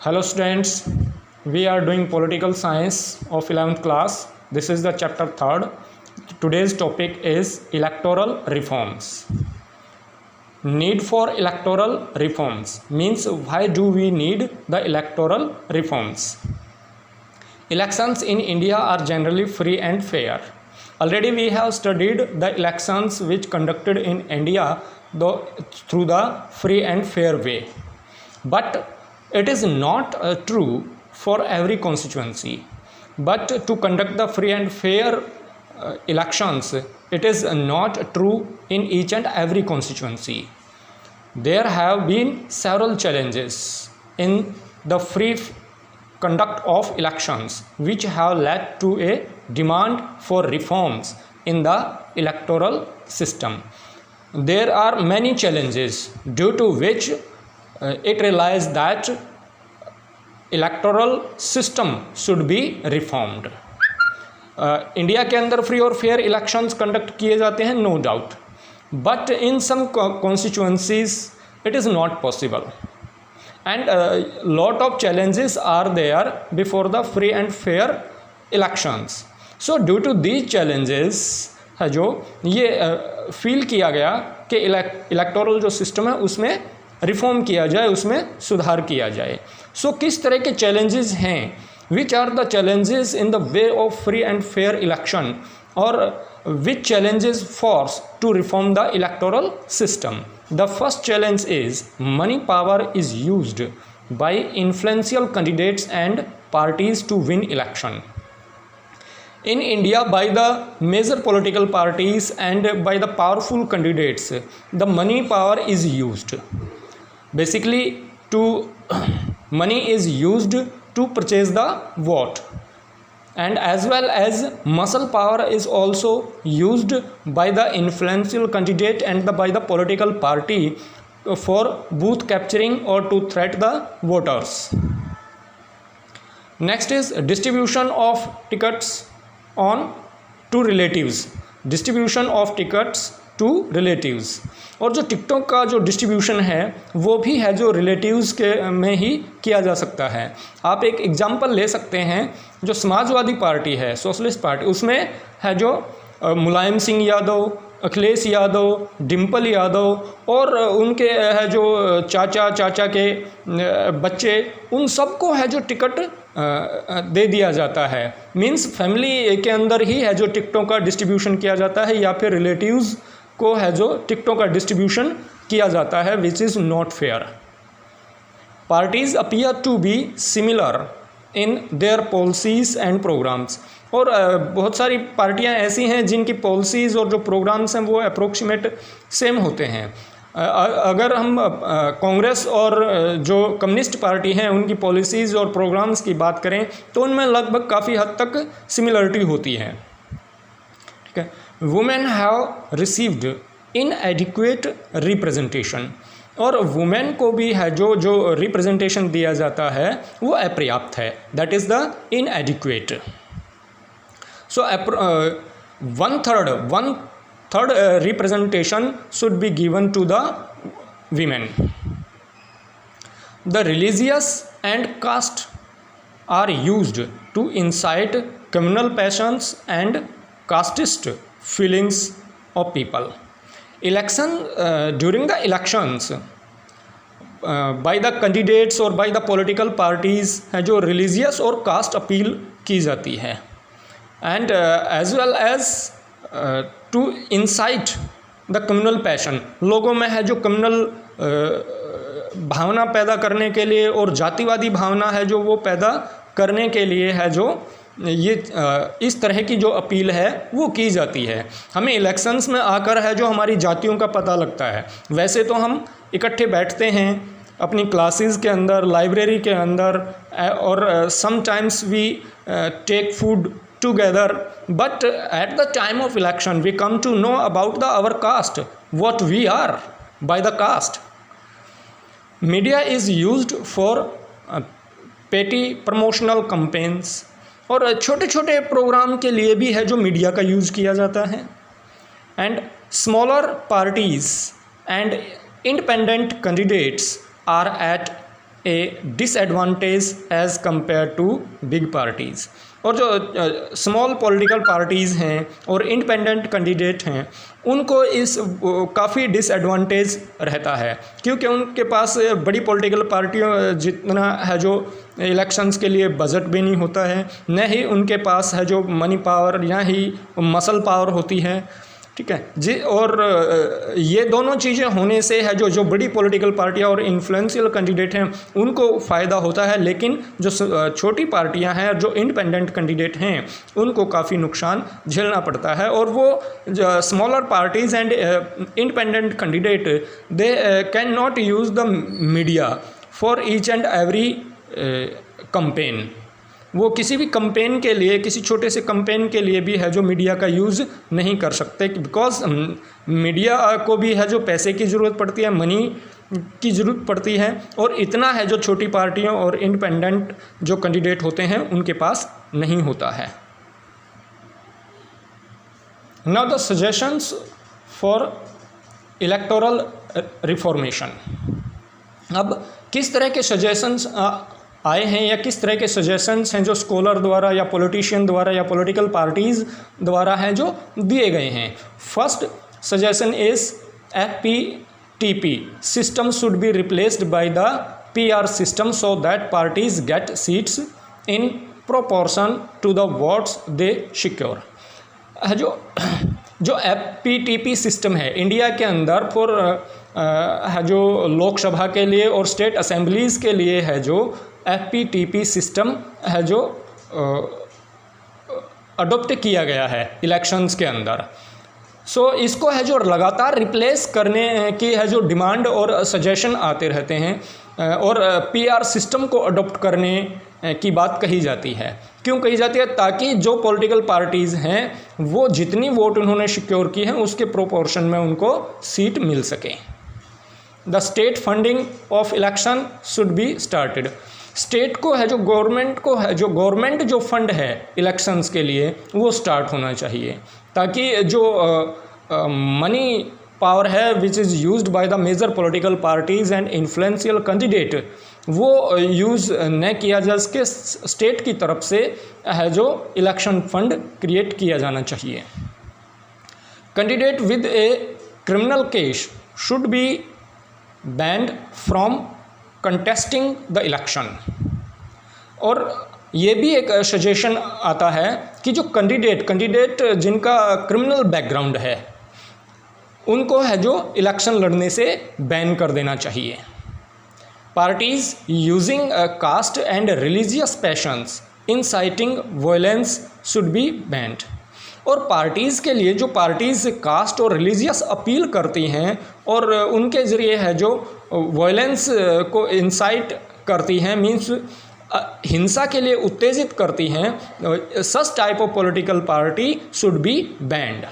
Hello students, we are doing political science of 11th class. This is the chapter 3rd. Today's topic is electoral reforms. Need for electoral reforms means why do we need the electoral reforms? Elections in India are generally free and fair. Already we have studied the elections which conducted in India through the free and fair way. But it is not true for every constituency. But to conduct the free and fair elections, it is not true in each and every constituency. There have been several challenges in the free conduct of elections which have led to a demand for reforms in the electoral system. There are many challenges due to which it realized that electoral system should be reformed. India के अंदर free और fair elections conduct किए जाते हैं, no doubt, but in some constituencies it is not possible and lot of challenges are there before the free and fair elections. So due to these challenges है जो ये feel किया गया कि electoral जो सिस्टम है उसमें रिफॉर्म किया जाए, उसमें सुधार किया जाए. सो किस तरह के चैलेंजेस हैं, which are the challenges in the way of free and fair election, और which challenges force to reform the electoral system. The first challenge is money power is used by influential candidates and parties to win election. In India, by the major political parties and by the powerful candidates, the money power is used. Basically, money is used to purchase the vote, and as well as muscle power is also used by the influential candidate and by the political party for booth capturing or to threat the voters. Next is distribution of tickets on to relatives. Distribution of tickets to relatives, और जो टिकटों का जो distribution है वो भी है जो रिलेटिव्स के में ही किया जा सकता है. आप एक एग्जांपल ले सकते हैं, जो समाजवादी पार्टी है, सोशलिस्ट पार्टी, उसमें है जो मुलायम सिंह यादव, अखिलेश यादव, डिम्पल यादव और उनके है जो चाचा के बच्चे, उन सबको है जो टिकट दे दिया जाता है. मींस फैमिली के अंदर ही है जो टिकटों का डिस्ट्रीब्यूशन किया जाता है, या फिर रिलेटिव्स को है जो टिकटों का डिस्ट्रीब्यूशन किया जाता है, which is not fair. Parties appear to be similar in their policies and programs, और बहुत सारी पार्टियां ऐसी हैं जिनकी पॉलिसीज़ और जो प्रोग्राम्स हैं वो अप्रोक्सीमेट सेम होते हैं. अगर हम कांग्रेस और जो कम्युनिस्ट पार्टी हैं उनकी पॉलिसीज़ और प्रोग्राम्स की बात करें तो उनमें लगभग काफ़ी हद तक सिमिलरिटी होती है. ठीक है. वुमेन हैव रिसीव्ड इनएडिक्वेट रिप्रेजेंटेशन, और वुमेन को भी है जो रिप्रेजेंटेशन दिया जाता है वो अपर्याप्त है, that is the इनएडिक्वेट. So one third representation should be given to the women. The religious and caste are used to incite communal passions and casteist feelings of people. During the elections by the candidates और by the political parties है जो religious और caste appeal की जाती है, and as well as to incite the communal passion. लोगों में है जो कम्युनल भावना पैदा करने के लिए और जातिवादी भावना है जो वो पैदा करने के लिए है जो ये इस तरह की जो अपील है वो की जाती है. हमें इलेक्शंस में आकर है जो हमारी जातियों का पता लगता है. वैसे तो हम इकट्ठे बैठते हैं अपनी क्लासेस के अंदर, लाइब्रेरी के अंदर, और sometimes we take food together, but at the time of election we come to know about our caste, what we are by the caste. Media is used for petty promotional campaigns, और छोटे छोटे programme के लिए भी है जो media का use किया जाता है. And smaller parties and independent candidates are at a disadvantage as compare to big parties. और जो स्मॉल पॉलिटिकल पार्टीज़ हैं और इंडिपेंडेंट कैंडिडेट हैं उनको इस काफ़ी डिसएडवांटेज रहता है, क्योंकि उनके पास बड़ी पॉलिटिकल पार्टियों जितना है जो इलेक्शंस के लिए बजट भी नहीं होता है, न ही उनके पास है जो मनी पावर या ही मसल पावर होती है, ठीक है जी। और ये दोनों चीज़ें होने से है जो बड़ी पॉलिटिकल पार्टियां और इन्फ्लुएंशियल कैंडिडेट हैं उनको फ़ायदा होता है, लेकिन जो छोटी पार्टियां हैं जो इंडिपेंडेंट कैंडिडेट हैं उनको काफ़ी नुकसान झेलना पड़ता है। और वो smaller parties and independent candidate they can not use the media for each and every campaign. वो किसी भी कैंपेन के लिए, किसी छोटे से कैंपेन के लिए भी है जो मीडिया का यूज़ नहीं कर सकते, बिकॉज मीडिया को भी है जो पैसे की ज़रूरत पड़ती है, मनी की ज़रूरत पड़ती है, और इतना है जो छोटी पार्टियों और इंडिपेंडेंट जो कैंडिडेट होते हैं उनके पास नहीं होता है। Now the suggestions for electoral reformation. अब किस तरह के सजेशंस आए हैं या किस तरह के सजेशंस हैं जो स्कॉलर द्वारा या पॉलिटिशियन द्वारा या पॉलिटिकल पार्टीज़ द्वारा हैं जो दिए गए हैं। First suggestion is FPTP system should be replaced by the PR system so that parties get seats in proportion to the votes they secure. जो FPTP सिस्टम है इंडिया के अंदर फॉर है जो लोकसभा के लिए और स्टेट असेंबलीज़ के लिए है जो FPTP सिस्टम है जो अडोप्ट किया गया है इलेक्शंस के अंदर। सो इसको है जो लगातार रिप्लेस करने की है जो डिमांड और सजेशन आते रहते हैं और PR सिस्टम को अडोप्ट करने की बात कही जाती है। क्यों कही जाती है? ताकि जो पॉलिटिकल पार्टीज़ हैं वो जितनी वोट उन्होंने सिक्योर की हैं उसके प्रोपोर्शन में उनको सीट मिल सके। The state funding of election should be started. State को है जो गवर्नमेंट को है जो गवर्नमेंट जो फंड है इलेक्शंस के लिए वो स्टार्ट होना चाहिए, ताकि जो मनी पावर है which is used by the major political parties and influential candidate वो यूज़ न किया जा सके। स्टेट की तरफ से है जो इलेक्शन फंड क्रिएट किया जाना चाहिए। Candidate with a criminal case should be banned from contesting the election. और ये भी एक सजेशन आता है कि जो कैंडिडेट जिनका क्रिमिनल बैकग्राउंड है उनको है जो इलेक्शन लड़ने से बैन कर देना चाहिए। Parties using caste and religious passions inciting violence should be banned. और पार्टीज़ के लिए जो पार्टीज़ कास्ट और रिलीजियस अपील करती हैं और उनके ज़रिए है जो वायलेंस को इंसाइट करती हैं, मींस हिंसा के लिए उत्तेजित करती हैं, such type of political party should be band.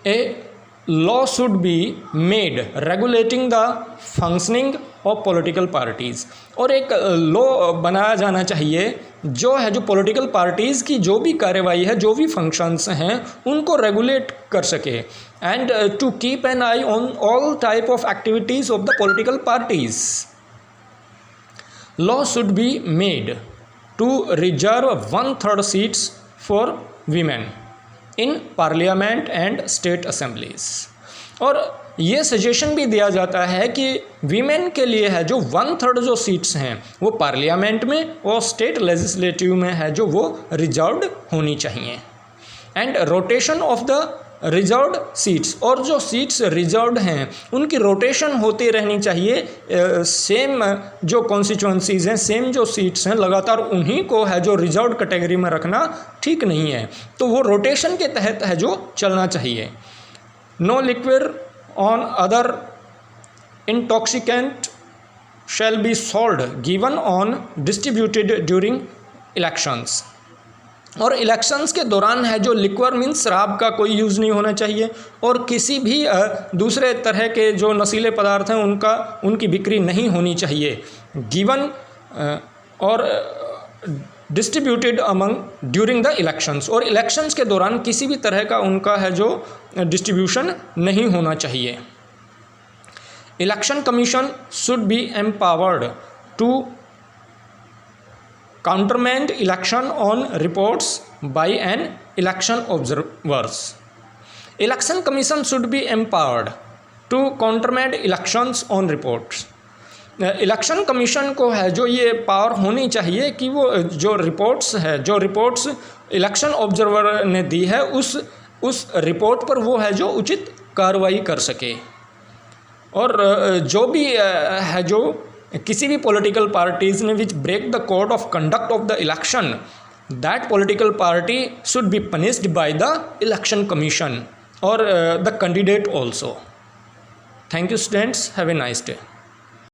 A law should be made regulating the functioning of political parties. और एक लॉ बनाया जाना चाहिए जो है जो पॉलिटिकल पार्टीज़ की जो भी कार्रवाई है, जो भी फंक्शंस हैं उनको रेगुलेट कर सके, and to keep an eye on all type of activities of the political parties. Law should be made to reserve 1/3 seats for women in parliament and state assemblies. और ये सजेशन भी दिया जाता है कि वीमेन के लिए है जो 1/3 जो सीट्स हैं वो पार्लियामेंट में और स्टेट लेजिस्लेटिव में है जो वो रिजर्व्ड होनी चाहिए, and rotation of the reserved seats. और जो सीट्स रिजर्व्ड हैं उनकी रोटेशन होती रहनी चाहिए। सेम जो कॉन्स्टिट्यूंसीज़ हैं, सेम जो सीट्स हैं, लगातार उन्हीं को है जो रिजर्व्ड कैटेगरी में रखना ठीक नहीं है, तो वो रोटेशन के तहत है जो चलना चाहिए। No liquid on other intoxicant shall be sold given on distributed during elections. और इलेक्शंस के दौरान है जो लिक्वर मीन्स शराब का कोई यूज़ नहीं होना चाहिए, और किसी भी दूसरे तरह के जो नशीले पदार्थ हैं उनकी बिक्री नहीं होनी चाहिए। गिवन और distributed among during the elections. और इलेक्शंस के दौरान किसी भी तरह का उनका है जो डिस्ट्रीब्यूशन नहीं होना चाहिए। Election commission should be empowered to countermand election on reports by an election observers. Election Commission should be empowered to countermand elections on reports. Election commission को है जो ये पावर होनी चाहिए कि वो जो रिपोर्ट्स इलेक्शन ऑब्जर्वर ने दी है उस रिपोर्ट पर वो है जो उचित कार्रवाई कर सके। और जो भी है जो किसी भी पॉलिटिकल पार्टीज ने which break the code of conduct of the election, that political party should be punished by the election commission और the candidate also. Thank you students, have a nice day.